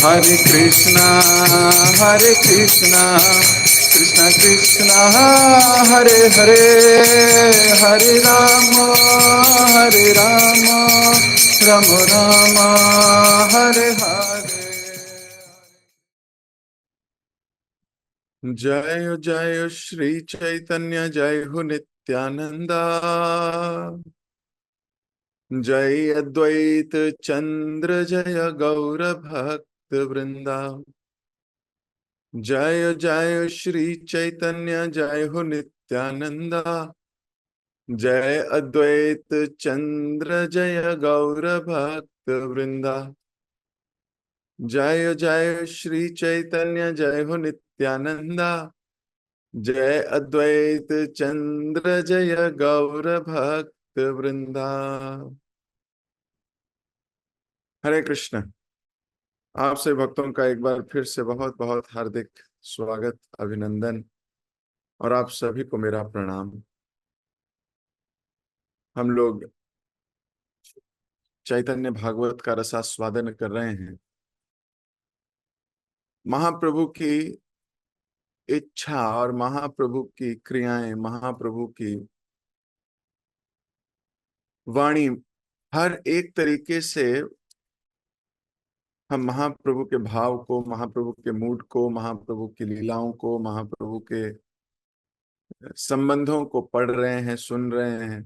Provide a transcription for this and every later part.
हरे कृष्णा कृष्ण कृष्ण हरे हरे, हरे राम राम राम हरे हरे। जय जय श्री चैतन्य, जय हो नित्यानंदा, जय अद्वैत चंद्र, जय गौर भक्त वृंदा। जय जय श्री चैतन्य, जय हो नित्यानंदा, जय अद्वैत चंद्र, जय गौर भक्त वृंदा। जय जय श्री चैतन्य, जय हो नित्यानंदा, जय अद्वैत चंद्र, जय गौर भक्त वृंदा। हरे कृष्ण। आप से भक्तों का एक बार फिर से बहुत बहुत हार्दिक स्वागत, अभिनंदन, और आप सभी को मेरा प्रणाम। हम लोग चैतन्य भागवत का रसास्वादन कर रहे हैं। महाप्रभु की इच्छा और महाप्रभु की क्रियाएं, महाप्रभु की वाणी, हर एक तरीके से हम महाप्रभु के भाव को, महाप्रभु के मूड को, महाप्रभु की लीलाओं को, महाप्रभु के संबंधों को पढ़ रहे हैं, सुन रहे हैं,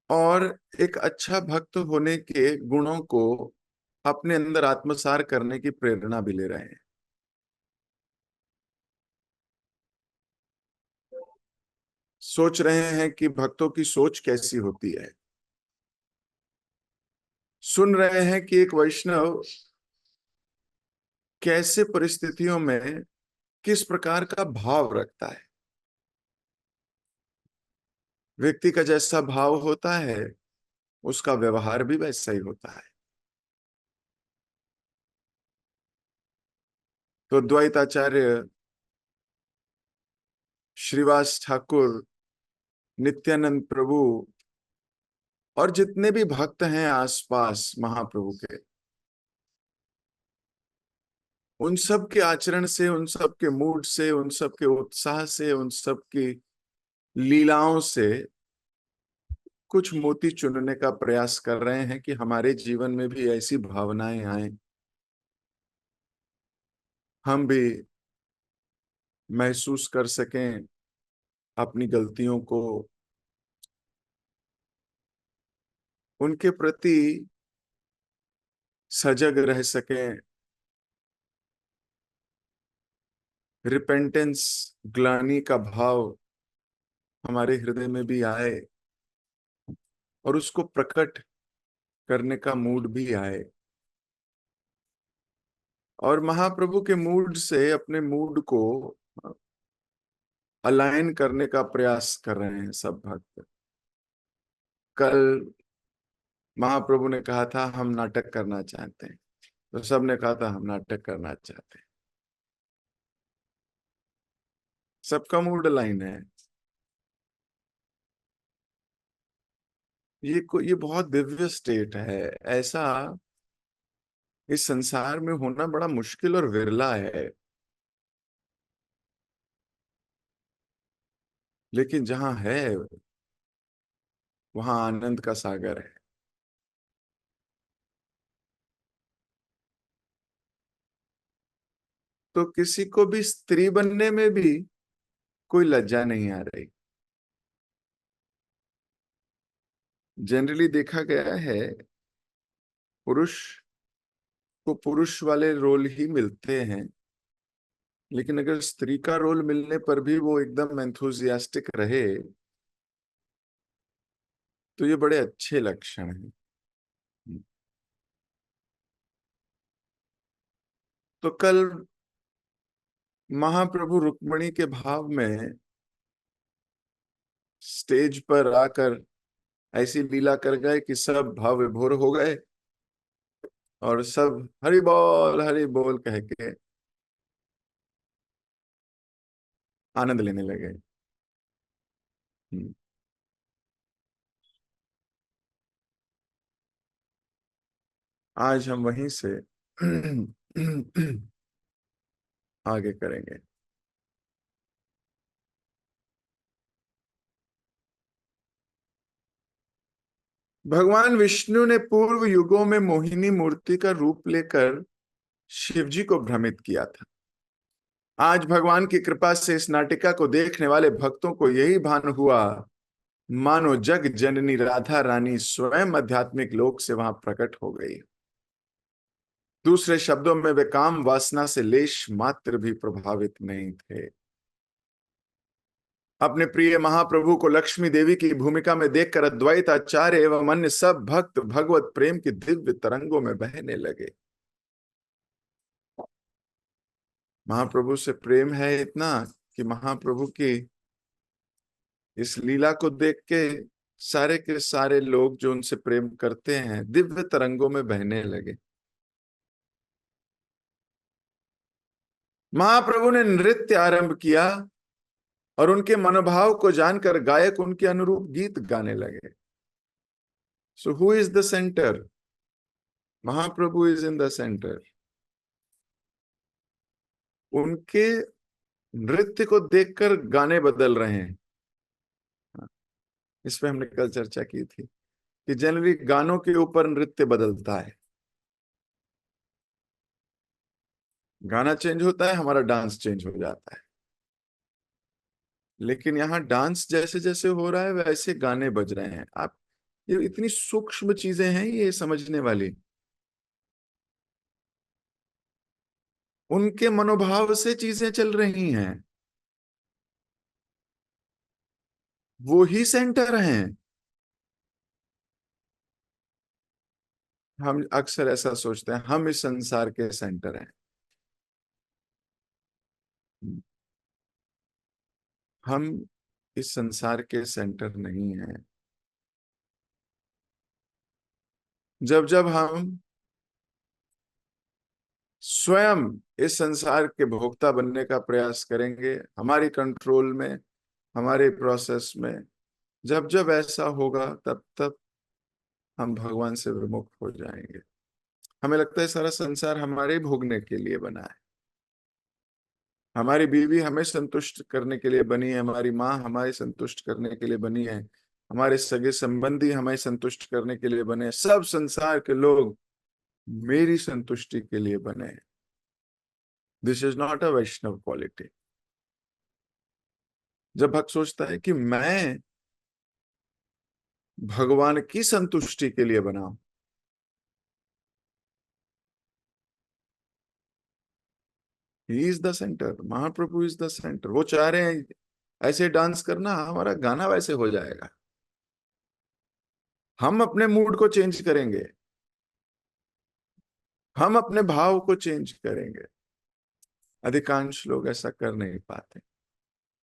और एक अच्छा भक्त होने के गुणों को अपने अंदर आत्मसार करने की प्रेरणा भी ले रहे हैं। सोच रहे हैं कि भक्तों की सोच कैसी होती है, सुन रहे हैं कि एक वैष्णव कैसे परिस्थितियों में किस प्रकार का भाव रखता है। व्यक्ति का जैसा भाव होता है, उसका व्यवहार भी वैसा ही होता है। तो द्वैताचार्य श्रीवास ठाकुर, नित्यानंद प्रभु और जितने भी भक्त हैं आसपास महाप्रभु के, उन सब के आचरण से, उन सब के मूड से, उन सब के उत्साह से, उन सब की लीलाओं से कुछ मोती चुनने का प्रयास कर रहे हैं कि हमारे जीवन में भी ऐसी भावनाएं आए, हम भी महसूस कर सकें अपनी गलतियों को, उनके प्रति सजग रह सकें, रिपेंटेंस, ग्लानि का भाव हमारे हृदय में भी आए और उसको प्रकट करने का मूड भी आए, और महाप्रभु के मूड से अपने मूड को अलाइन करने का प्रयास कर रहे हैं सब भक्त। कल महाप्रभु ने कहा था हम नाटक करना चाहते हैं, तो सब ने कहा था हम नाटक करना चाहते हैं। सबका मूड अलाइन है। ये बहुत दिव्य स्टेट है। ऐसा इस संसार में होना बड़ा मुश्किल और विरला है, लेकिन जहां है वहां आनंद का सागर है। तो किसी को भी स्त्री बनने में भी कोई लज्जा नहीं आ रही। जनरली देखा गया है पुरुष को पुरुष वाले रोल ही मिलते हैं, लेकिन अगर स्त्री का रोल मिलने पर भी वो एकदम एंथुजियास्टिक रहे तो ये बड़े अच्छे लक्षण हैं। तो कल महाप्रभु रुक्मिणी के भाव में स्टेज पर आकर ऐसी लीला कर गए कि सब भाव विभोर हो गए और सब हरि बोल कह के आनंद लेने लगे। हम्म। आज हम वहीं से आगे करेंगे। भगवान विष्णु ने पूर्व युगों में मोहिनी मूर्ति का रूप लेकर शिव जी को भ्रमित किया था। आज भगवान की कृपा से इस नाटिका को देखने वाले भक्तों को यही भान हुआ मानो जग जननी राधा रानी स्वयं आध्यात्मिक लोक से वहां प्रकट हो गई। दूसरे शब्दों में वे काम वासना से लेश मात्र भी प्रभावित नहीं थे। अपने प्रिय महाप्रभु को लक्ष्मी देवी की भूमिका में देखकर अद्वैत आचार्य एवं अन्य सब भक्त भगवत प्रेम की दिव्य तरंगों में बहने लगे। महाप्रभु से प्रेम है इतना कि महाप्रभु की इस लीला को देख के सारे के सारे लोग जो उनसे प्रेम करते हैं दिव्य तरंगों में बहने लगे। महाप्रभु ने नृत्य आरंभ किया और उनके मनोभाव को जानकर गायक उनके अनुरूप गीत गाने लगे। So who is the centre? Mahaprabhu is in the centre. उनके नृत्य को देखकर गाने बदल रहे हैं। इस पे हमने कल चर्चा की थी कि जनरली गानों के ऊपर नृत्य बदलता है। गाना चेंज होता है, हमारा डांस चेंज हो जाता है। लेकिन यहाँ डांस जैसे जैसे हो रहा है वैसे गाने बज रहे हैं। आप ये इतनी सूक्ष्म चीजें हैं ये समझने वाली। उनके मनोभाव से चीजें चल रही हैं। वो ही सेंटर हैं। हम अक्सर ऐसा सोचते हैं हम इस संसार के सेंटर हैं। हम इस संसार के सेंटर नहीं हैं। जब जब हम स्वयं इस संसार के भोक्ता बनने का प्रयास करेंगे हमारी कंट्रोल में, हमारे प्रोसेस में, जब जब ऐसा होगा तब तब हम भगवान से विमुख हो जाएंगे। हमें लगता है सारा संसार हमारे भोगने के लिए बना है। हमारी बीवी हमें संतुष्ट करने के लिए बनी है, हमारी माँ हमारे संतुष्ट करने के लिए बनी है, हमारे सगे संबंधी हमें संतुष्ट करने के लिए बने हैं। सब संसार के लोग मेरी संतुष्टि के लिए बने हैं। This is not a Vaishnava quality. जब भक्त सोचता है कि मैं भगवान की संतुष्टि के लिए बना हूं, he is the centre, Mahaprabhu is the centre. वो चाह रहे हैं ऐसे डांस करना, हमारा गाना वैसे हो जाएगा। हम अपने मूड को चेंज करेंगे, हम अपने भाव को चेंज करेंगे। अधिकांश लोग ऐसा कर नहीं पाते,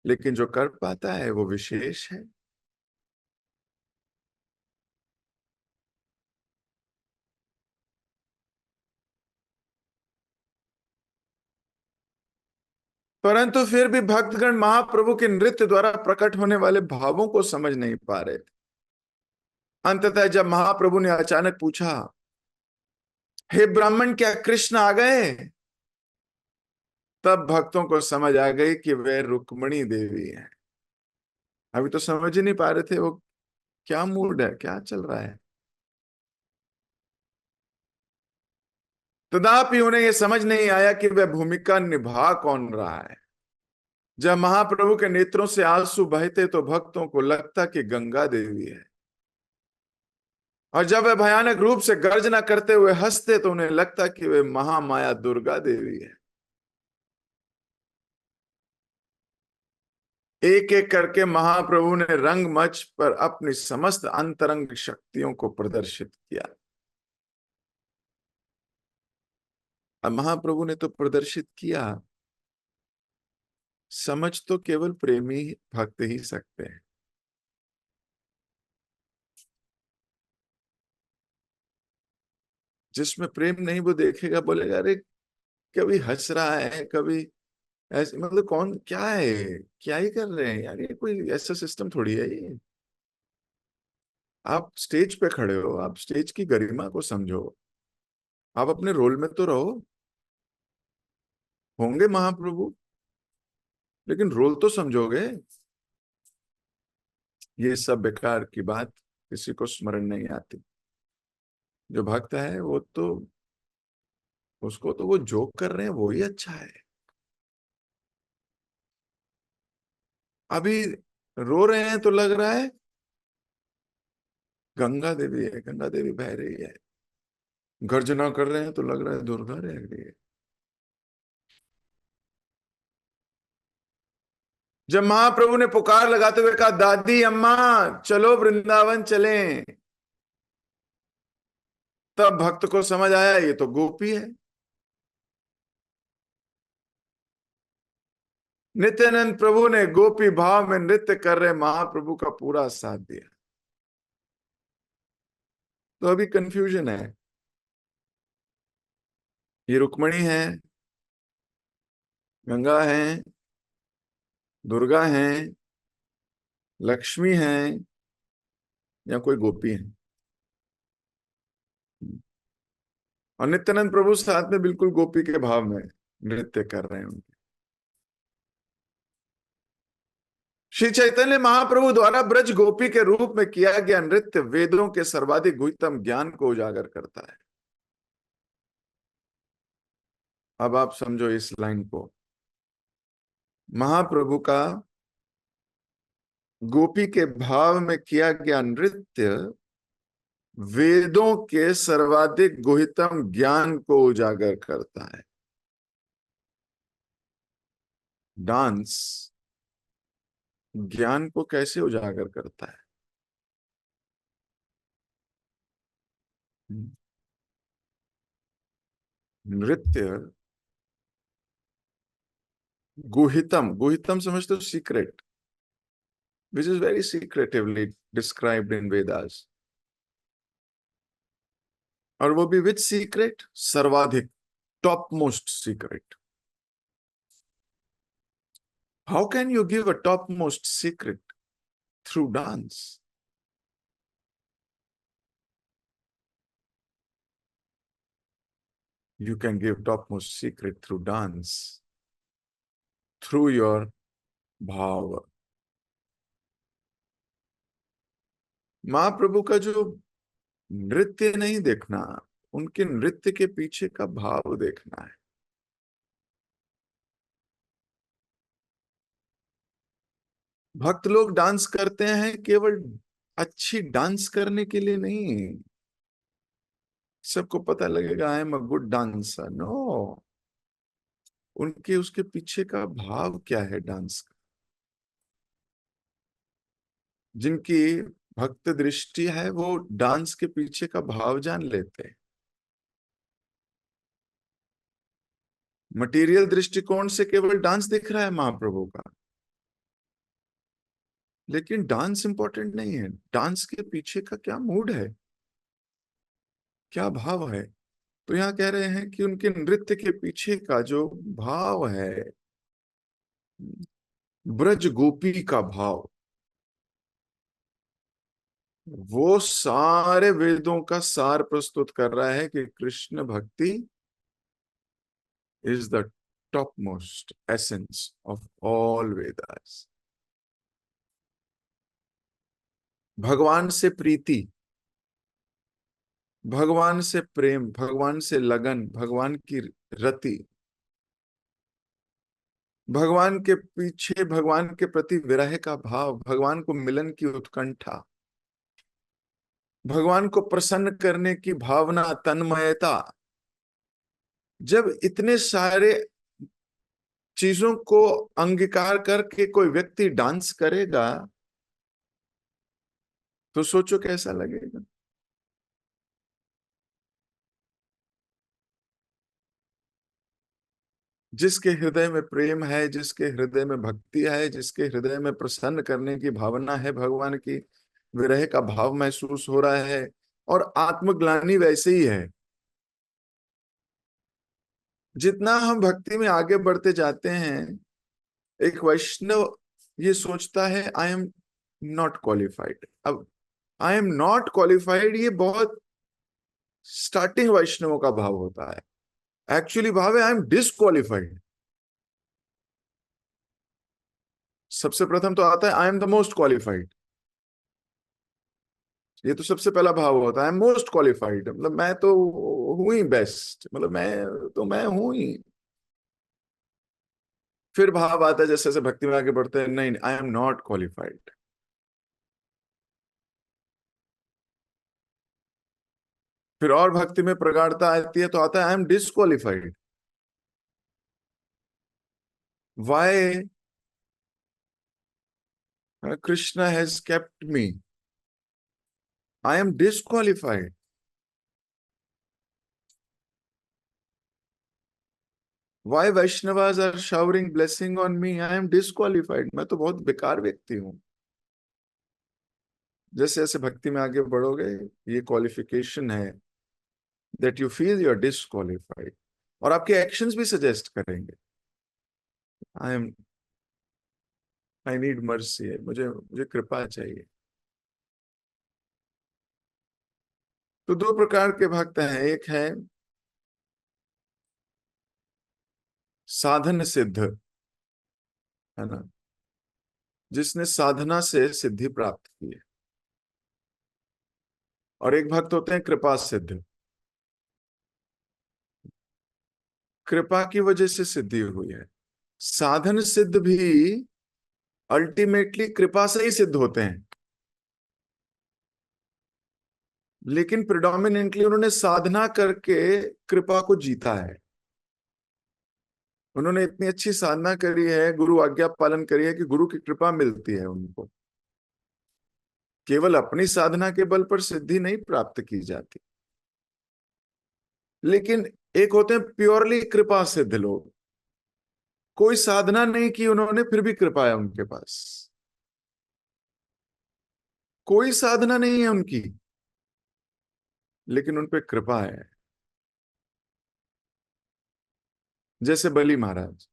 लेकिन जो कर पाता है वो विशेष है। परंतु फिर भी भक्तगण महाप्रभु के नृत्य द्वारा प्रकट होने वाले भावों को समझ नहीं पा रहे थे। अंततः जब महाप्रभु ने अचानक पूछा, हे ब्राह्मण क्या कृष्ण आ गए? तब भक्तों को समझ आ गई कि वे रुक्मणी देवी हैं। अभी तो समझ ही नहीं पा रहे थे वो क्या मूड है, क्या चल रहा है। तथापि उन्हें यह समझ नहीं आया कि वह भूमिका निभा कौन रहा है। जब महाप्रभु के नेत्रों से आंसू बहते तो भक्तों को लगता कि गंगा देवी है, और जब वे भयानक रूप से गर्जना करते हुए हंसते तो उन्हें लगता कि वे महामाया दुर्गा देवी है। एक एक करके महाप्रभु ने रंगमंच पर अपनी समस्त अंतरंग शक्तियों को प्रदर्शित किया। अब महाप्रभु ने तो प्रदर्शित किया, समझ तो केवल प्रेमी भक्त ही सकते हैं। जिसमें प्रेम नहीं वो देखेगा बोलेगा अरे कभी हंस रहा है, कभी ऐसे, मतलब कौन क्या है, क्या ही कर रहे हैं यार, ये कोई ऐसा सिस्टम थोड़ी है ये। आप स्टेज पे खड़े हो, आप स्टेज की गरिमा को समझो। आप अपने रोल में तो रहो। होंगे महाप्रभु, लेकिन रोल तो समझोगे। ये सब बेकार की बात, किसी को स्मरण नहीं आती। जो भक्त है वो तो, उसको तो वो जो कर रहे हैं वो ही अच्छा है। अभी रो रहे हैं तो लग रहा है गंगा देवी है, गंगा देवी बह रही है। गर्जना कर रहे हैं तो लग रहा है दुर्गा रह रही है। जब महाप्रभु ने पुकार लगाते हुए कहा, दादी अम्मा चलो वृंदावन चलें, तब भक्त को समझ आया ये तो गोपी है। नित्यानंद प्रभु ने गोपी भाव में नृत्य कर रहे महाप्रभु का पूरा साथ दिया। तो अभी कंफ्यूजन है, ये रुक्मणी है, गंगा है, दुर्गा है, लक्ष्मी है, या कोई गोपी है। और नित्यानंद प्रभु साथ में बिल्कुल गोपी के भाव में नृत्य कर रहे हैं। श्री चैतन्य महाप्रभु द्वारा ब्रज गोपी के रूप में किया गया नृत्य वेदों के सर्वाधिक गुह्यतम ज्ञान को उजागर करता है। अब आप समझो इस लाइन को। महाप्रभु का गोपी के भाव में किया गया नृत्य वेदों के सर्वाधिक गुह्यतम ज्ञान को उजागर करता है। डांस ज्ञान को कैसे उजागर करता है? नृत्य गुहितम, गुहितम समझते हो? Secret, which is very secretively described in Vedas. और वो भी विच सीक्रेट? सर्वाधिक, top most secret. How can you give a top most secret? Through dance. You can give topmost secret through dance, through your भाव। महाप्रभु का जो नृत्य नहीं देखना, उनके नृत्य के पीछे का भाव देखना है। भक्त लोग डांस करते हैं केवल अच्छी डांस करने के लिए नहीं, सबको पता लगेगा I am a good dancer. No, उनके उसके पीछे का भाव क्या है डांस का। जिनकी भक्त दृष्टि है वो डांस के पीछे का भाव जान लेते हैं। मटेरियल दृष्टिकोण से केवल डांस दिख रहा है महाप्रभु का, लेकिन डांस इंपॉर्टेंट नहीं है। डांस के पीछे का क्या मूड है, क्या भाव है। तो यहां कह रहे हैं कि उनके नृत्य के पीछे का जो भाव है, ब्रज गोपी का भाव, वो सारे वेदों का सार प्रस्तुत कर रहा है कि कृष्ण भक्ति is the top most essence of all Vedas. भगवान से प्रीति, भगवान से प्रेम, भगवान से लगन, भगवान की रति, भगवान के पीछे भगवान के प्रति विरह का भाव, भगवान को मिलन की उत्कंठा, भगवान को प्रसन्न करने की भावना, तन्मयता। जब इतने सारे चीजों को अंगीकार करके कोई व्यक्ति डांस करेगा तो सोचो कैसा लगेगा। जिसके हृदय में प्रेम है, जिसके हृदय में भक्ति है, जिसके हृदय में प्रसन्न करने की भावना है, भगवान की विरह का भाव महसूस हो रहा है, और आत्मग्लानि वैसे ही है। जितना हम भक्ति में आगे बढ़ते जाते हैं, एक वैष्णव ये सोचता है आई एम नॉट क्वालिफाइड। अब आई एम नॉट क्वालिफाइड ये बहुत स्टार्टिंग वैष्णवों का भाव होता है। एक्चुअली भाव है आई एम डिसक्वालिफाइड। सबसे प्रथम तो आता है I am the most qualified. ये तो सबसे पहला भाव होता है मोस्ट क्वालिफाइड, मतलब मैं तो हूं ही बेस्ट, मतलब मैं हूं ही। फिर भाव आता है जैसे जैसे भक्ति में आगे बढ़ते हैं, नहीं आई एम नॉट क्वालिफाइड। फिर और भक्ति में प्रगाढ़ता आती है तो आता है I am disqualified. Why Krishna has kept me, I am disqualified. Why Vaishnavas are showering blessing on me, I am disqualified, मैं तो बहुत बेकार व्यक्ति हूं। जैसे जैसे भक्ति में आगे बढ़ोगे, ये क्वालिफिकेशन है that you feel you are disqualified. और आपके एक्शंस भी सजेस्ट करेंगे I am, I need mercy, मुझे मुझे कृपा चाहिए। तो दो प्रकार के भक्त हैं, एक है साधन सिद्ध, है ना, जिसने साधना से सिद्धि प्राप्त की है। और एक भक्त होते हैं कृपा सिद्ध, कृपा की वजह से सिद्धि हुई है। साधन सिद्ध भी अल्टीमेटली कृपा से ही सिद्ध होते हैं, लेकिन प्रिडोमिनेंटली उन्होंने साधना करके कृपा को जीता है। उन्होंने इतनी अच्छी साधना करी है, गुरु आज्ञा पालन करी है कि गुरु की कृपा मिलती है उनको। केवल अपनी साधना के बल पर सिद्धि नहीं प्राप्त की जाती। लेकिन एक होते हैं प्योरली कृपा सिद्ध लोग, कोई साधना नहीं की उन्होंने फिर भी कृपा है उनके पास। कोई साधना नहीं है उनकी, लेकिन उन पे कृपा है। जैसे बलि महाराज,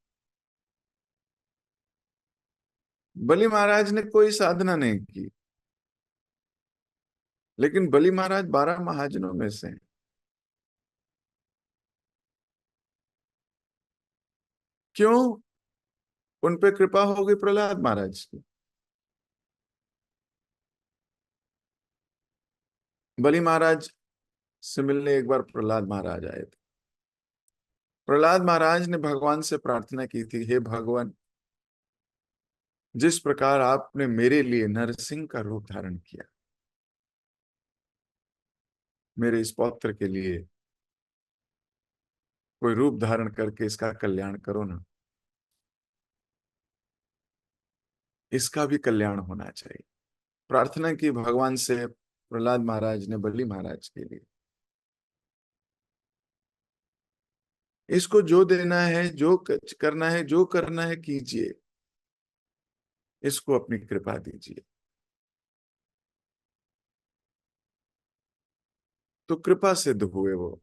बलि महाराज ने कोई साधना नहीं की, लेकिन बलि महाराज 12 महाजनों में से हैं। क्यों? उन पे कृपा हो गई प्रहलाद महाराज की। बलि महाराज से मिलने एक बार प्रहलाद महाराज आए थे। प्रहलाद महाराज ने भगवान से प्रार्थना की थी, हे भगवान, जिस प्रकार आपने मेरे लिए नरसिंह का रूप धारण किया, मेरे इस पौत्र के लिए कोई रूप धारण करके इसका कल्याण करो ना। इसका भी कल्याण होना चाहिए। प्रार्थना की भगवान से प्रहलाद महाराज ने बलि महाराज के लिए, इसको जो देना है, जो करना है, जो करना है कीजिए, इसको अपनी कृपा दीजिए। तो कृपा सिद्ध हुए वो।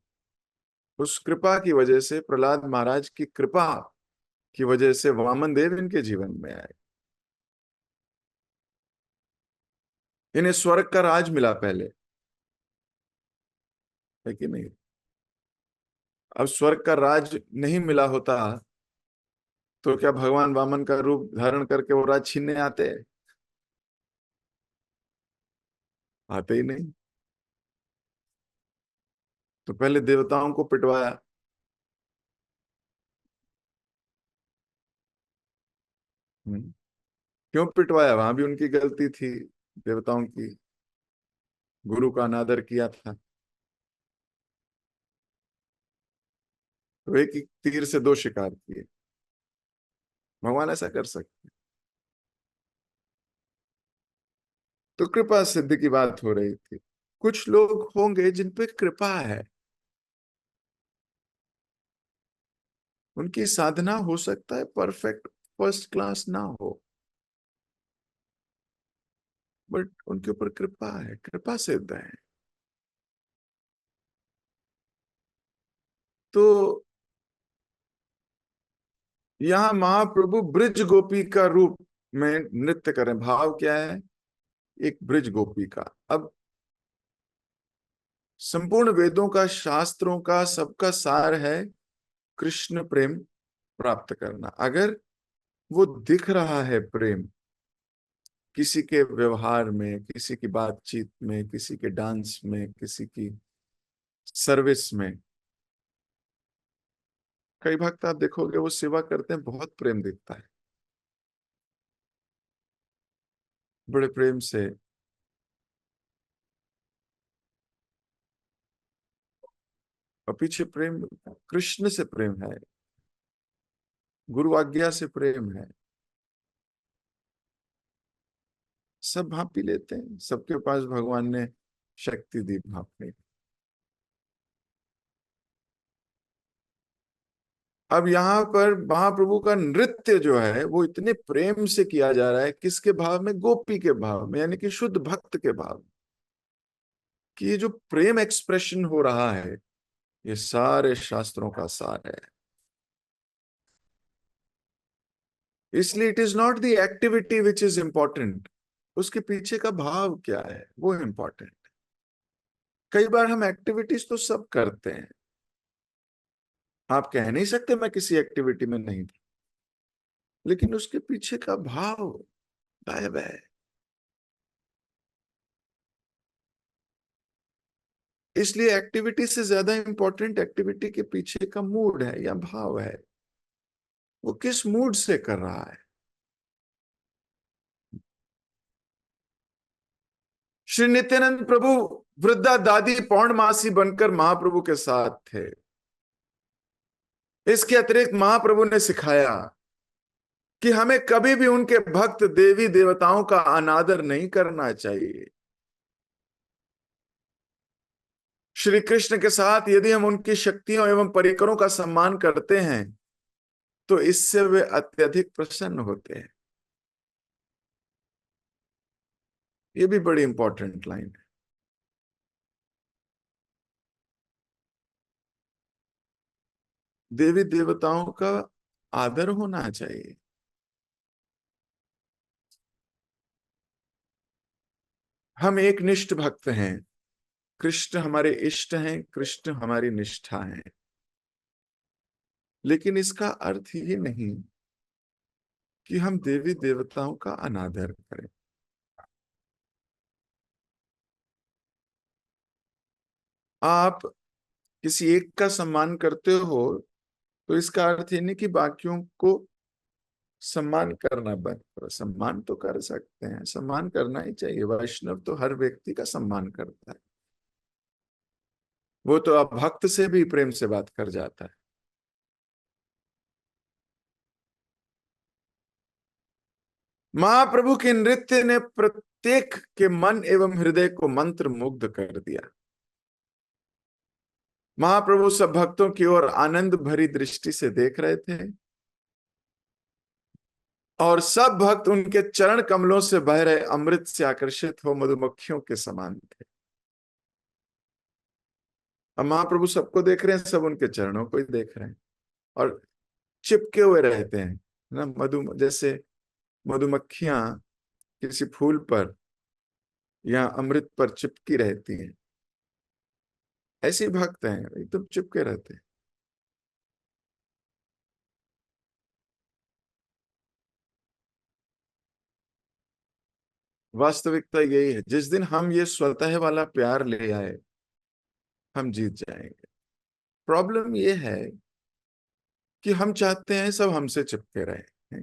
उस कृपा की वजह से, प्रहलाद महाराज की कृपा की वजह से वामन देव इनके जीवन में आए। इन्हें स्वर्ग का राज मिला पहले, है कि नहीं? अब स्वर्ग का राज नहीं मिला होता तो क्या भगवान वामन का रूप धारण करके वो राज छीनने आते? आते ही नहीं। तो पहले देवताओं को पिटवाया। क्यों पिटवाया? वहां भी उनकी गलती थी, देवताओं की। गुरु का अनादर किया था। तो एक ही तीर से दो शिकार किए। भगवान ऐसा कर सकते? तो कृपा सिद्धि की बात हो रही थी। कुछ लोग होंगे जिन पे कृपा है, उनकी साधना हो सकता है परफेक्ट फर्स्ट क्लास ना हो, बट उनके ऊपर कृपा है, कृपा सिद्ध है। तो यहां महाप्रभु ब्रिज गोपी का रूप में नृत्य करें। भाव क्या है? एक ब्रिज गोपी का। अब संपूर्ण वेदों का, शास्त्रों का, सबका सार है कृष्ण प्रेम प्राप्त करना। अगर वो दिख रहा है प्रेम किसी के व्यवहार में, किसी की बातचीत में, किसी के डांस में, किसी की सर्विस में, कई भक्त आप देखोगे वो सेवा करते हैं, बहुत प्रेम दिखता है, बड़े प्रेम से। और पीछे प्रेम कृष्ण से प्रेम है, गुरु आज्ञा से प्रेम है। सब भाप पी लेते हैं, सबके पास भगवान ने शक्ति दी भापने की। अब यहाँ पर महाप्रभु का नृत्य जो है वो इतने प्रेम से किया जा रहा है, किसके भाव में? गोपी के भाव में, यानी कि शुद्ध भक्त के भाव में। कि ये जो प्रेम एक्सप्रेशन हो रहा है, ये सारे शास्त्रों का सार है। इसलिए it is not the activity which is important, उसके पीछे का भाव क्या है वो इंपॉर्टेंट। कई बार हम एक्टिविटीज तो सब करते हैं, आप कह नहीं सकते मैं किसी एक्टिविटी में नहीं था, लेकिन उसके पीछे का भाव गायब है। इसलिए एक्टिविटी से ज्यादा इंपॉर्टेंट एक्टिविटी के पीछे का मूड है या भाव है, वो किस मूड से कर रहा है। श्री नित्यानंद प्रभु वृद्धा दादी पौर्णमासी बनकर महाप्रभु के साथ थे। इसके अतिरिक्त महाप्रभु ने सिखाया कि हमें कभी भी उनके भक्त देवी देवताओं का अनादर नहीं करना चाहिए। श्री कृष्ण के साथ यदि हम उनकी शक्तियों एवं परिकरों का सम्मान करते हैं तो इससे वे अत्यधिक प्रसन्न होते हैं। ये भी बड़ी इंपॉर्टेंट लाइन है। देवी देवताओं का आदर होना चाहिए। हम एक निष्ठ भक्त हैं, कृष्ण हमारे इष्ट हैं, कृष्ण हमारी निष्ठा है। लेकिन इसका अर्थ ये नहीं कि हम देवी देवताओं का अनादर करें। आप किसी एक का सम्मान करते हो तो इसका अर्थ ये नहीं कि बाकियों को सम्मान करना बंद करो। सम्मान तो कर सकते हैं, सम्मान करना ही चाहिए। वैष्णव तो हर व्यक्ति का सम्मान करता है, वो तो अब भक्त से भी प्रेम से बात कर जाता है। महाप्रभु के नृत्य ने प्रत्येक के मन एवं हृदय को मंत्र मुग्ध कर दिया। महाप्रभु सब भक्तों की ओर आनंद भरी दृष्टि से देख रहे थे और सब भक्त उनके चरण कमलों से बह रहे अमृत से आकर्षित हो मधुमक्खियों के समान थे। अब महाप्रभु सबको देख रहे हैं, सब उनके चरणों को ही देख रहे हैं और चिपके हुए रहते हैं ना। जैसे मधुमक्खियां किसी फूल पर या अमृत पर चिपकी रहती हैं, ऐसे भक्त हैं, एकदम चिपके रहते हैं। वास्तविकता यही है, जिस दिन हम ये स्वतः वाला प्यार ले आए हम जीत जाएंगे। प्रॉब्लम ये है कि हम चाहते हैं सब हमसे चिपके रहे।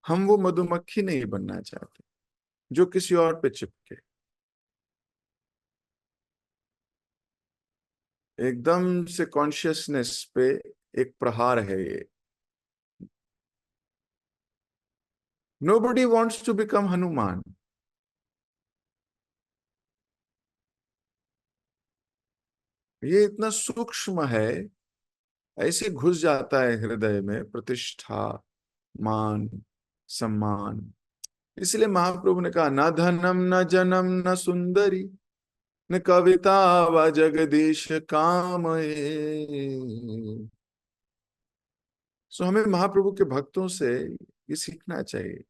हम वो मधुमक्खी नहीं बनना चाहते जो किसी और पे चिपके। एकदम से कॉन्शियसनेस पे एक प्रहार है ये। Nobody wants to become Hanuman. ये इतना सूक्ष्म है, ऐसे घुस जाता है हृदय में, प्रतिष्ठा, मान, सम्मान। इसलिए महाप्रभु ने कहा न धनम न जनम न सुंदरी न कविता व जगदीश काम। सो हमें महाप्रभु के भक्तों से ये सीखना चाहिए।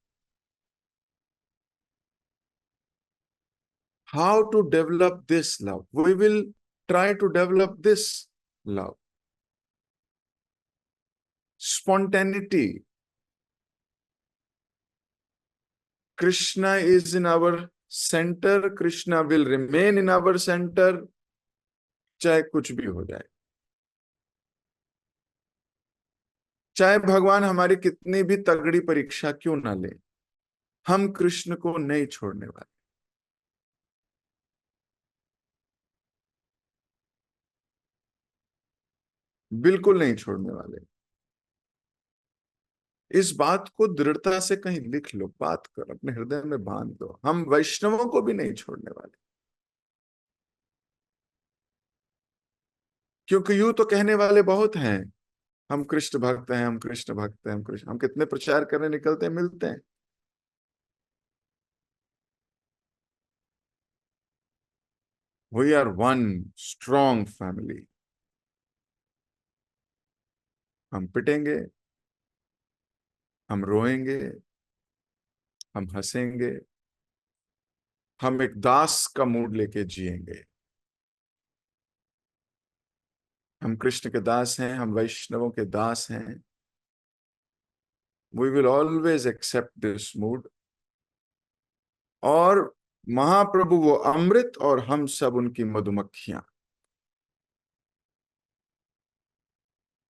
how to develop this love. We will try to develop this love. Spontaneity. Krishna is in our center. Krishna will remain in our center, चाहे कुछ भी हो जाए, चाहे भगवान हमारी कितनी भी तगड़ी परीक्षा क्यों ना ले, हम कृष्ण को नहीं छोड़ने वाले। बिल्कुल नहीं छोड़ने वाले। इस बात को दृढ़ता से कहीं लिख लो, बात कर, अपने हृदय में बांध दो, हम वैष्णवों को भी नहीं छोड़ने वाले। क्योंकि यूं तो कहने वाले बहुत हैं, हम कृष्ण भक्त हैं, हम कृष्ण भक्त हैं, हम कृष्ण, हम कितने प्रचार करने निकलते हैं, मिलते हैं। We are one strong family. हम पिटेंगे, हम रोएंगे, हम हंसेंगे, हम एक दास का मूड लेके जिएंगे। हम कृष्ण के दास हैं, हम वैष्णवों के दास हैं। We will always accept this mood. और महाप्रभु वो अमृत और हम सब उनकी मधुमक्खियां,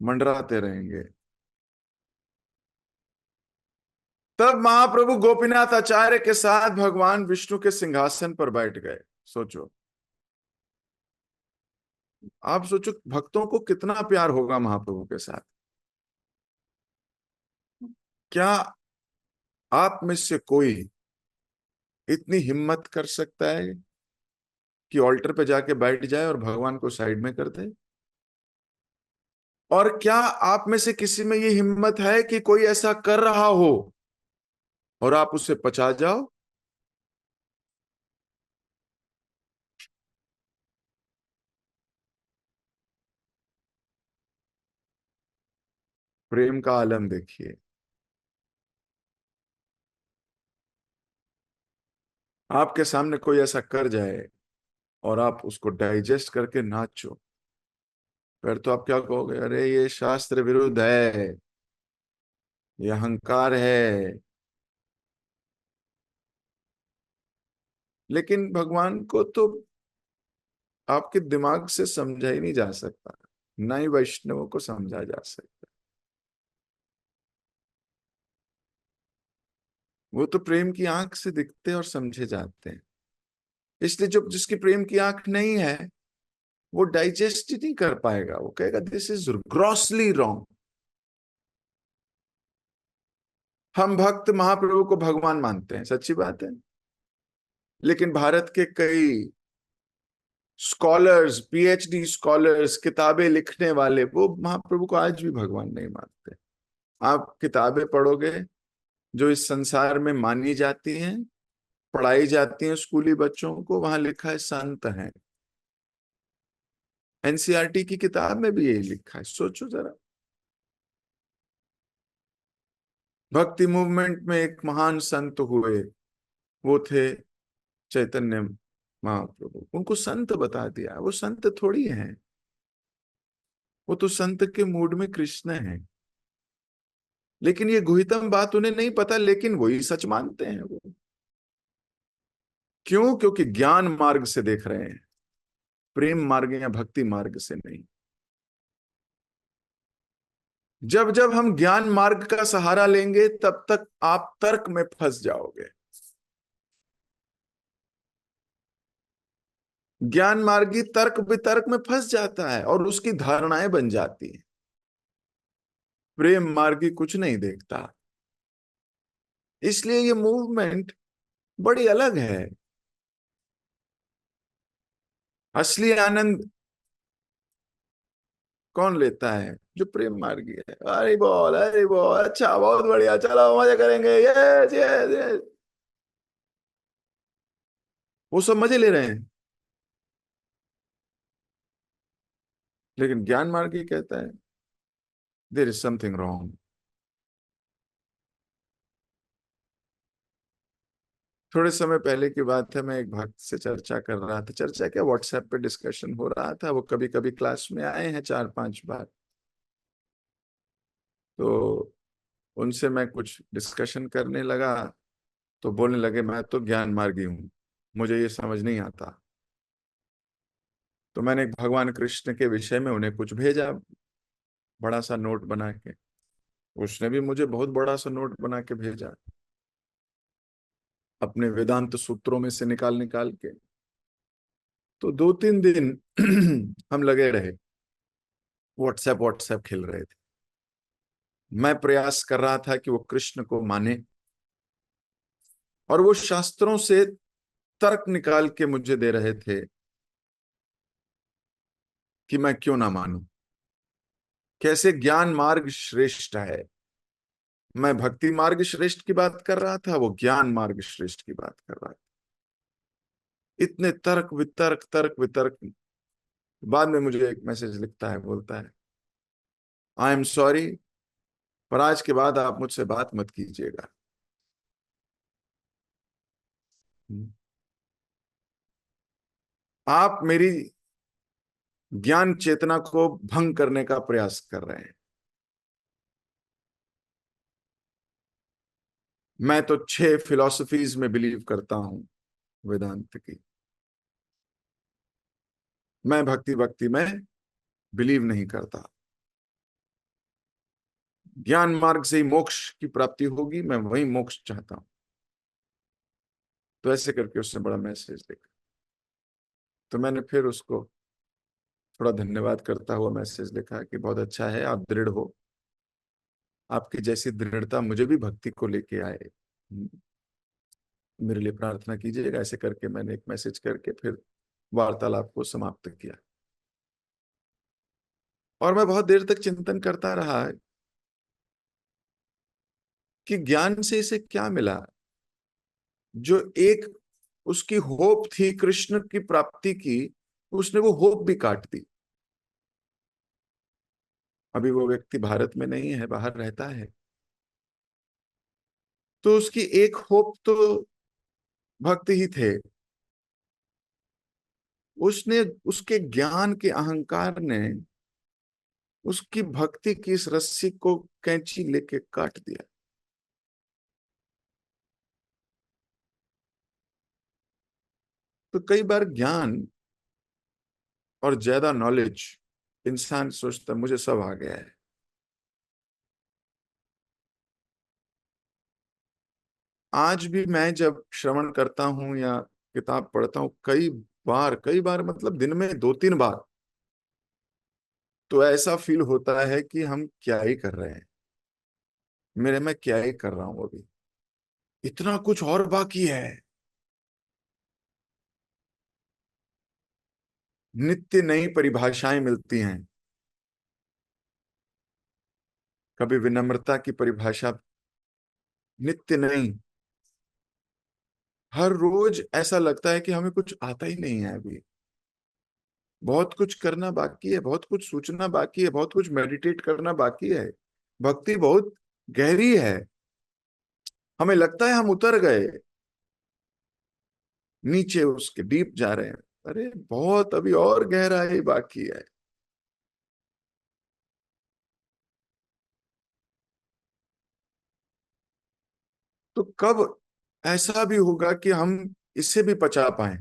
मंडराते रहेंगे। तब महाप्रभु गोपीनाथ आचार्य के साथ भगवान विष्णु के सिंहासन पर बैठ गए। सोचो, आप सोचो भक्तों को कितना प्यार होगा महाप्रभु के साथ। क्या आप में से कोई इतनी हिम्मत कर सकता है कि ऑल्टर पे जाके बैठ जाए और भगवान को साइड में कर दे? और क्या आप में से किसी में ये हिम्मत है कि कोई ऐसा कर रहा हो और आप उसे पचा जाओ? प्रेम का आलम देखिए। आपके सामने कोई ऐसा कर जाए और आप उसको डाइजेस्ट करके नाचो, फिर तो आप क्या कहोगे? अरे ये शास्त्र विरुद्ध है, ये अहंकार है। लेकिन भगवान को तो आपके दिमाग से समझा ही नहीं जा सकता, ना ही वैष्णवों को समझा जा सकता। वो तो प्रेम की आंख से दिखते और समझे जाते हैं। इसलिए जो जिसकी प्रेम की आंख नहीं है, वो डाइजेस्ट ही नहीं कर पाएगा। वो कहेगा दिस इज ग्रॉसली रॉन्ग। हम भक्त महाप्रभु को भगवान मानते हैं, सच्ची बात है। लेकिन भारत के कई स्कॉलर्स, पीएचडी स्कॉलर्स, किताबें लिखने वाले, वो महाप्रभु को आज भी भगवान नहीं मानते। आप किताबें पढ़ोगे जो इस संसार में मानी जाती हैं, पढ़ाई जाती हैं स्कूली बच्चों को, वहां लिखा है संत हैं। एनसीईआरटी की किताब में भी यही लिखा है। सोचो जरा। भक्ति मूवमेंट में एक महान संत हुए, वो थे चैतन्य महाप्रभु। उनको संत बता दिया। वो संत थोड़ी हैं, वो तो संत के मूड में कृष्ण है। लेकिन ये गुहितम बात उन्हें नहीं पता, लेकिन वही सच मानते हैं वो। क्यों? क्योंकि ज्ञान मार्ग से देख रहे हैं, प्रेम मार्ग या भक्ति मार्ग से नहीं। जब जब हम ज्ञान मार्ग का सहारा लेंगे, तब तक आप तर्क में फंस जाओगे। ज्ञान मार्गी तर्क वितर्क में फंस जाता है और उसकी धारणाएं बन जाती हैं। प्रेम मार्गी कुछ नहीं देखता। इसलिए ये मूवमेंट बड़ी अलग है। असली आनंद कौन लेता है? जो प्रेम मार्गी है। अरे बोल, अच्छा, बहुत बढ़िया, चलो मजे करेंगे, यस यस यस। वो सब मजे ले रहे हैं। लेकिन ज्ञान मार्गी कहता है देयर इज समथिंग रॉन्ग। थोड़े समय पहले की बात है, मैं एक भक्त से चर्चा कर रहा था, चर्चा क्या, व्हाट्सएप पे डिस्कशन हो रहा था। वो कभी कभी क्लास में आए हैं 4-5 बार। तो उनसे मैं कुछ डिस्कशन करने लगा, तो बोलने लगे मैं तो ज्ञान मार्गी हूँ, मुझे ये समझ नहीं आता। तो मैंने भगवान कृष्ण के विषय में उन्हें कुछ भेजा, बड़ा सा नोट बना के। उसने भी मुझे बहुत बड़ा सा नोट बना के भेजा, अपने वेदांत सूत्रों में से निकाल निकाल के। तो 2-3 दिन हम लगे रहे, व्हाट्सएप व्हाट्सएप खेल रहे थे। मैं प्रयास कर रहा था कि वो कृष्ण को माने, और वो शास्त्रों से तर्क निकाल के मुझे दे रहे थे कि मैं क्यों ना मानूं, कैसे ज्ञान मार्ग श्रेष्ठ है। मैं भक्ति मार्ग श्रेष्ठ की बात कर रहा था, वो ज्ञान मार्ग श्रेष्ठ की बात कर रहा था। इतने तर्क वितर्क, तर्क वितर्क। बाद में मुझे एक मैसेज लिखता है, बोलता है आई एम सॉरी, पर आज के बाद आप मुझसे बात मत कीजिएगा। आप मेरी ज्ञान चेतना को भंग करने का प्रयास कर रहे हैं। मैं तो 6 फिलॉसफीज में बिलीव करता हूं, वेदांत की। मैं भक्ति भक्ति में बिलीव नहीं करता। ज्ञान मार्ग से ही मोक्ष की प्राप्ति होगी, मैं वही मोक्ष चाहता हूं। तो ऐसे करके उसने बड़ा मैसेज लिखा। तो मैंने फिर उसको थोड़ा धन्यवाद करता हुआ मैसेज लिखा कि बहुत अच्छा है, आप दृढ़ हो, आपकी जैसी दृढ़ता मुझे भी भक्ति को लेके आए, मेरे लिए प्रार्थना कीजिएगा। ऐसे करके मैंने एक मैसेज करके फिर वार्तालाप को समाप्त किया। और मैं बहुत देर तक चिंतन करता रहा कि ज्ञान से इसे क्या मिला। जो एक उसकी होप थी कृष्ण की प्राप्ति की, उसने वो होप भी काट दी। अभी वो व्यक्ति भारत में नहीं है, बाहर रहता है। तो उसकी एक होप तो भक्त ही थे। उसने, उसके ज्ञान के अहंकार ने उसकी भक्ति की इस रस्सी को कैंची लेके काट दिया। तो कई बार ज्ञान और ज्यादा नॉलेज, इंसान सोचता है मुझे सब आ गया है। आज भी मैं जब श्रवण करता हूं या किताब पढ़ता हूं, कई बार मतलब दिन में 2-3 बार, तो ऐसा फील होता है कि हम क्या ही कर रहे हैं, मेरे में क्या ही कर रहा हूं अभी, इतना कुछ और बाकी है। नित्य नई परिभाषाएं मिलती हैं। कभी विनम्रता की परिभाषा, नित्य नई। हर रोज ऐसा लगता है कि हमें कुछ आता ही नहीं है अभी, बहुत कुछ करना बाकी है, बहुत कुछ सोचना बाकी है, बहुत कुछ मेडिटेट करना बाकी है। भक्ति बहुत गहरी है, हमें लगता है हम उतर गए, नीचे उसके डीप जा रहे हैं। अरे बहुत अभी और गहराई बाकी है। तो कब ऐसा भी होगा कि हम इसे भी पचा पाए।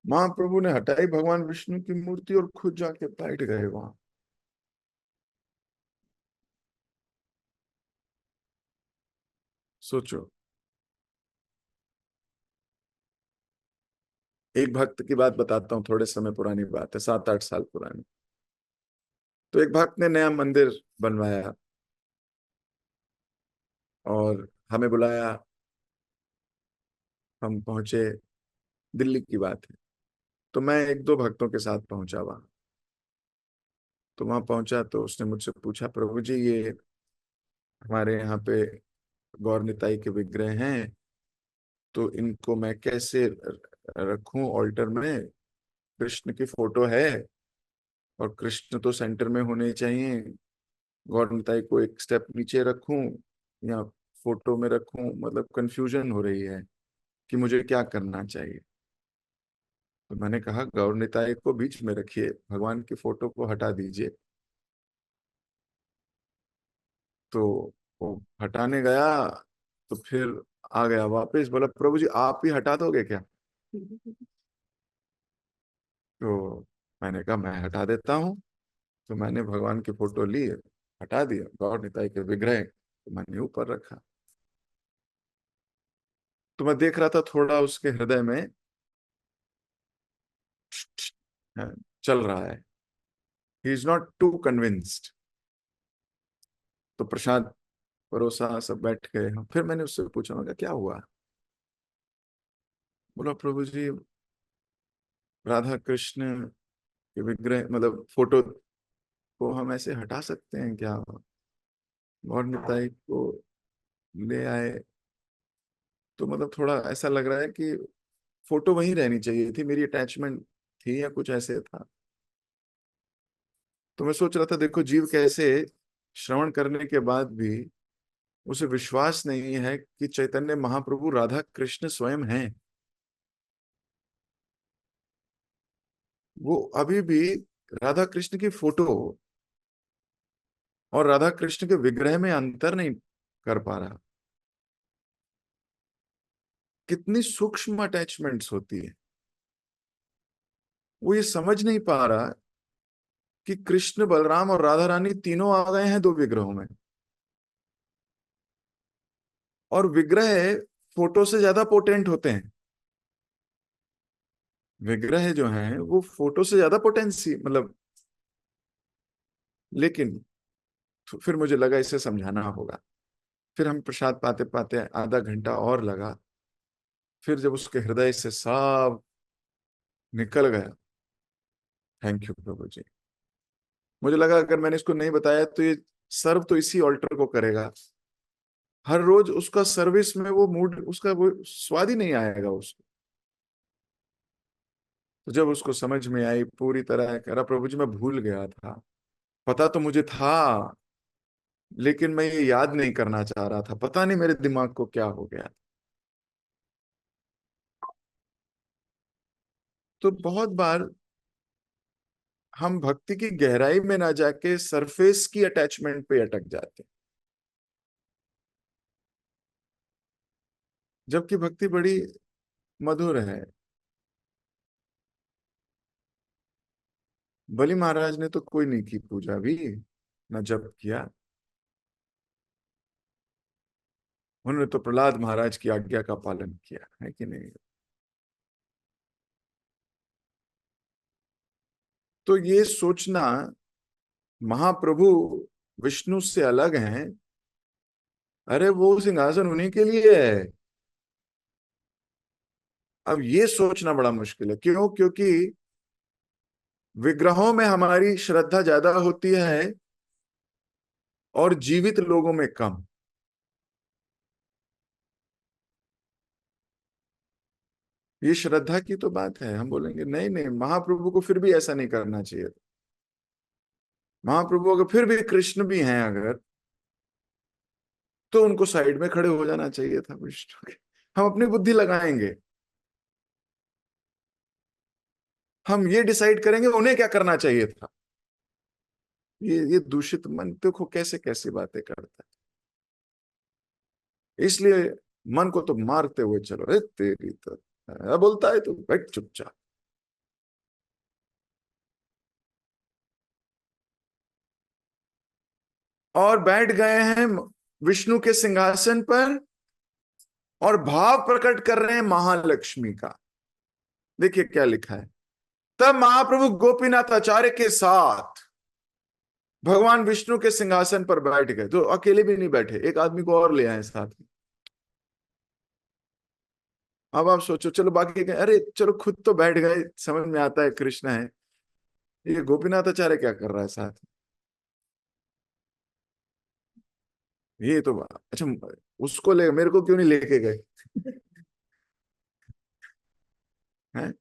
महाप्रभु ने हटाई भगवान विष्णु की मूर्ति और खुद जाके बैठ गए वहां। सोचो। एक भक्त की बात बताता हूँ, थोड़े समय पुरानी बात है, 7-8 साल पुरानी। तो एक भक्त ने नया मंदिर बनवाया और हमें बुलाया। हम पहुंचे, दिल्ली की बात है। तो मैं 1-2 भक्तों के साथ पहुंचा वहां। तो वहां पहुंचा तो उसने मुझसे पूछा, प्रभु जी ये हमारे यहाँ पे गौर निताई के विग्रह हैं, तो इनको मैं कैसे रखूं ऑल्टर में। कृष्ण की फोटो है और कृष्ण तो सेंटर में होने चाहिए, गौर निताई को एक स्टेप नीचे रखूं या फोटो में रखूं, मतलब कंफ्यूजन हो रही है कि मुझे क्या करना चाहिए। तो मैंने कहा गौर निताई को बीच में रखिए, भगवान की फोटो को हटा दीजिए। तो वो हटाने गया, तो फिर आ गया वापस, बोला प्रभु जी आप ही हटा दोगे क्या? तो मैंने कहा मैं हटा देता हूँ। तो मैंने भगवान की फोटो ली, हटा दिया, गौर निताई के विग्रह तो मैंने ऊपर रखा। तो मैं देख रहा था थोड़ा उसके हृदय में है, चल रहा है, he is not too convinced. तो प्रसाद परोसा, सब बैठ गए हम। फिर मैंने उससे पूछा, मैं कहा, क्या हुआ? बोला प्रभु जी राधा कृष्ण के विग्रह, मतलब फोटो को हम ऐसे हटा सकते हैं क्या? और निताई को ले आए तो मतलब थोड़ा ऐसा लग रहा है कि फोटो वहीं रहनी चाहिए थी, मेरी अटैचमेंट थी या कुछ ऐसे था। तो मैं सोच रहा था देखो जीव कैसे श्रवण करने के बाद भी उसे विश्वास नहीं है कि चैतन्य महाप्रभु राधा कृष्ण स्वयं हैं। वो अभी भी राधा कृष्ण की फोटो और राधा कृष्ण के विग्रह में अंतर नहीं कर पा रहा। कितनी सूक्ष्म अटैचमेंट्स होती है। वो ये समझ नहीं पा रहा कि कृष्ण बलराम और राधा रानी तीनों आ गए हैं दो विग्रहों में, और विग्रह फोटो से ज्यादा पोटेंट होते हैं। विग्रह जो हैं वो फोटो से ज्यादा पोटेंसी, मतलब। लेकिन फिर मुझे लगा इसे समझाना होगा। फिर हम प्रसाद पाते पाते आधा घंटा और लगा। फिर जब उसके हृदय से सब निकल गया, थैंक यू प्रभु जी। मुझे लगा अगर मैंने इसको नहीं बताया तो ये सर्व तो इसी ऑल्टर को करेगा। हर रोज उसका सर्विस में वो मूड, उसका वो स्वाद ही नहीं आएगा उसको। तो जब उसको समझ में आई पूरी तरह, कह रहा प्रभु जी मैं भूल गया था, पता तो मुझे था लेकिन मैं ये याद नहीं करना चाह रहा था, पता नहीं मेरे दिमाग को क्या हो गया। तो बहुत बार हम भक्ति की गहराई में ना जाके सरफेस की अटैचमेंट पे अटक जाते हैं, जबकि भक्ति बड़ी मधुर है। बलि महाराज ने तो कोई नहीं की पूजा भी, न जप किया। उन्होंने तो प्रहलाद महाराज की आज्ञा का पालन किया है कि नहीं? तो ये सोचना महाप्रभु विष्णु से अलग हैं, अरे वो सिंहासन उन्हीं के लिए है। अब ये सोचना बड़ा मुश्किल है। क्यों? क्योंकि विग्रहों में हमारी श्रद्धा ज्यादा होती है और जीवित लोगों में कम। ये श्रद्धा की तो बात है। हम बोलेंगे नहीं नहीं, महाप्रभु को फिर भी ऐसा नहीं करना चाहिए। महाप्रभु अगर फिर भी कृष्ण भी हैं अगर, तो उनको साइड में खड़े हो जाना चाहिए था विष्णु के। हम अपनी बुद्धि लगाएंगे, हम ये डिसाइड करेंगे उन्हें क्या करना चाहिए था। ये दूषित मन देखो कैसे कैसे बातें करता है। इसलिए मन को तो मारते हुए चलो, अरे तेरी तो बोलता है तो बैठ चुपचाप। और बैठ गए हैं विष्णु के सिंहासन पर और भाव प्रकट कर रहे हैं महालक्ष्मी का। देखिए क्या लिखा है। तब महाप्रभु गोपीनाथ आचार्य के साथ भगवान विष्णु के सिंहासन पर बैठ गए। तो अकेले भी नहीं बैठे, एक आदमी को और ले आए साथ में। अब आप सोचो, चलो बाकी गए, अरे चलो खुद तो बैठ गए, समझ में आता है कृष्ण है, ये गोपीनाथ आचार्य क्या कर रहा है साथ में? ये तो अच्छा, उसको ले, मेरे को क्यों नहीं लेके गए? हैं?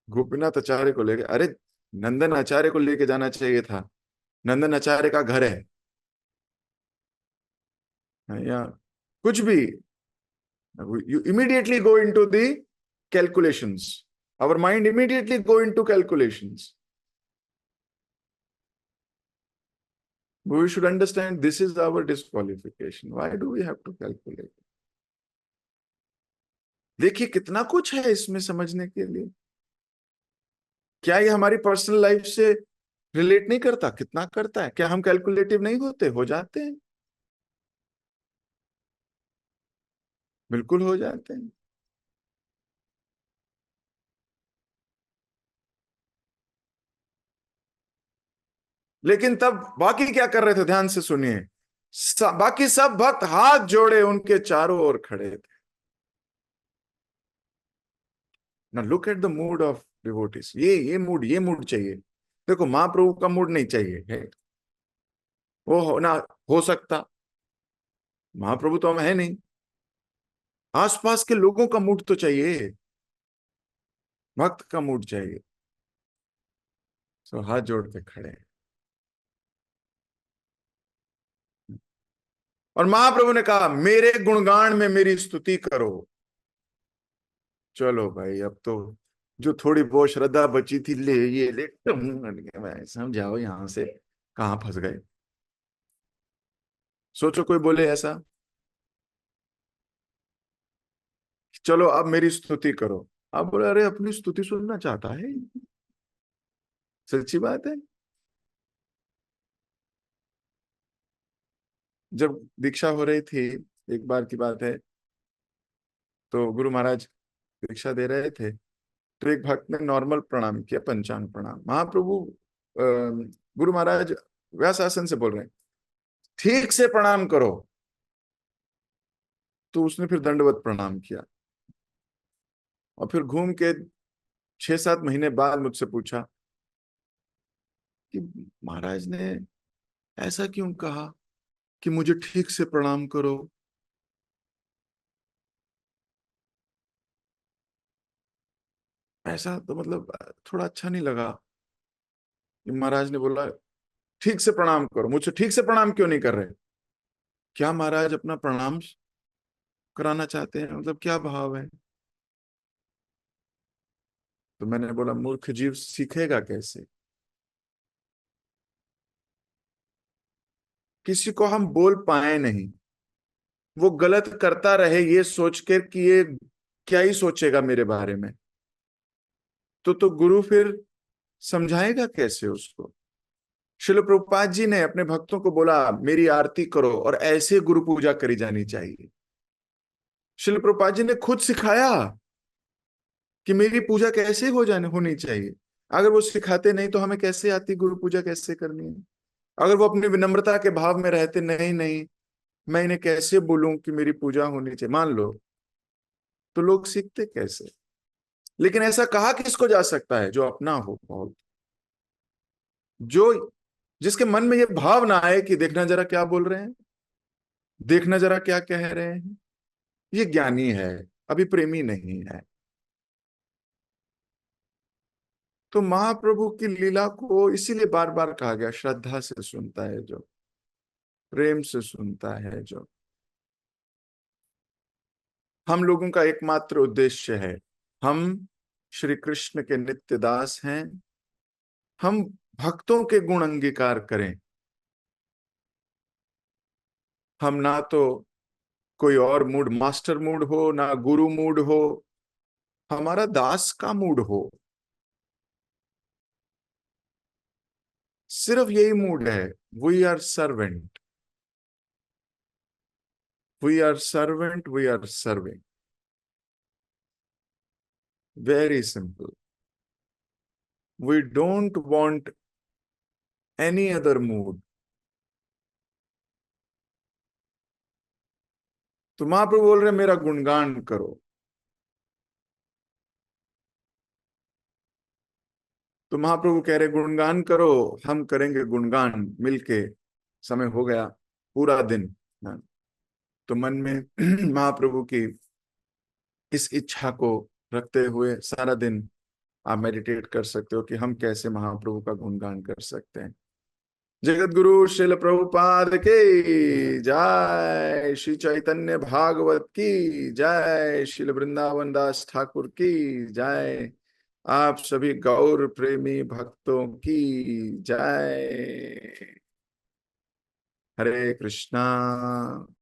गोपीनाथ आचार्य को लेके, अरे नंदन आचार्य को लेके जाना चाहिए था। नंदन आचार्य का घर है यहाँ। कुछ भी, you immediately go into the calculations. Our mind immediately go into calculations. We should understand this is our disqualification. Why do we have to calculate? देखिए कितना कुछ है इसमें समझने के लिए। क्या ये हमारी पर्सनल लाइफ से रिलेट नहीं करता? कितना करता है। क्या हम कैलकुलेटिव नहीं होते? हो जाते हैं, बिल्कुल हो जाते हैं। लेकिन तब बाकी क्या कर रहे थे? ध्यान से सुनिए। बाकी सब भक्त हाथ जोड़े उनके चारों ओर खड़े थे। ना look at the mood off devotees. ये मूड चाहिए। देखो महाप्रभु का मूड नहीं चाहिए है, वो हो ना हो सकता। महाप्रभु तो हम है नहीं। आसपास के लोगों का मूड तो चाहिए, भक्त का मूड चाहिए। सो हाथ जोड़ के खड़े हैं। और महाप्रभु ने कहा मेरे गुणगान में मेरी स्तुति करो। चलो भाई, अब तो जो थोड़ी बहुत श्रद्धा बची थी ले ये ले भाई समझाओ यहां से कहां फंस गए। सोचो कोई बोले ऐसा, चलो अब मेरी स्तुति करो। आप बोले अरे अपनी स्तुति सुनना चाहता है? सच्ची बात है। जब दीक्षा हो रही थी, एक बार की बात है, तो गुरु महाराज दीक्षा दे रहे थे, तो एक भक्त ने नॉर्मल प्रणाम किया, पंचांग प्रणाम। महाप्रभु गुरु महाराज व्यास आसन से बोल रहे हैं ठीक से प्रणाम करो। तो उसने फिर दंडवत प्रणाम किया और फिर घूम के 6-7 महीने बाद मुझसे पूछा कि महाराज ने ऐसा क्यों कहा कि मुझे ठीक से प्रणाम करो? ऐसा तो मतलब थोड़ा अच्छा नहीं लगा कि महाराज ने बोला ठीक से प्रणाम करो। मुझसे ठीक से प्रणाम क्यों नहीं कर रहे? क्या महाराज अपना प्रणाम कराना चाहते हैं? मतलब क्या भाव है? तो मैंने बोला मूर्ख जीव सीखेगा कैसे? किसी को हम बोल पाए नहीं, वो गलत करता रहे ये सोच कर कि ये क्या ही सोचेगा मेरे बारे में, तो गुरु फिर समझाएगा कैसे उसको? शिल प्रभुपाद जी ने अपने भक्तों को बोला मेरी आरती करो और ऐसे गुरु पूजा करी जानी चाहिए। शिल प्रभुपाद जी ने खुद सिखाया कि मेरी पूजा कैसे हो जाने होनी चाहिए। अगर वो सिखाते नहीं तो हमें कैसे आती गुरु पूजा कैसे करनी है? अगर वो अपनी विनम्रता के भाव में रहते, नहीं नहीं मैं इन्हें कैसे बोलूं कि मेरी पूजा होनी चाहिए, मान लो, तो लोग सीखते कैसे? लेकिन ऐसा कहा किसको जा सकता है? जो अपना हो बहुत, जो जिसके मन में ये भाव ना आए कि देखना जरा क्या बोल रहे हैं, देखना जरा क्या कह रहे हैं। ये ज्ञानी है, अभी प्रेमी नहीं है। तो महाप्रभु की लीला को इसीलिए बार बार कहा गया श्रद्धा से सुनता है जो, प्रेम से सुनता है जो। हम लोगों का एकमात्र उद्देश्य है, हम श्री कृष्ण के नित्य दास हैं, हम भक्तों के गुण अंगीकार करें। हम ना तो कोई और मूड, मास्टर मूड हो, ना गुरु मूड हो, हमारा दास का मूड हो। सिर्फ यही मूड है, we are servant, we are servant, we are serving. Very simple. We don't want any other mood. तो महाप्रभु बोल रहे मेरा गुणगान करो। तो महाप्रभु कह रहे गुणगान करो, हम करेंगे गुणगान मिलके। समय हो गया, पूरा दिन। हाँ, तो मन में महाप्रभु की इस इच्छा को रखते हुए सारा दिन आप मेडिटेट कर सकते हो कि हम कैसे महाप्रभु का गुणगान कर सकते हैं। जगत गुरु श्रील प्रभुपाद की जय, श्री चैतन्य भागवत की जय, श्रील वृंदावन दास ठाकुर की जय, आप सभी गौर प्रेमी भक्तों की जय। हरे कृष्णा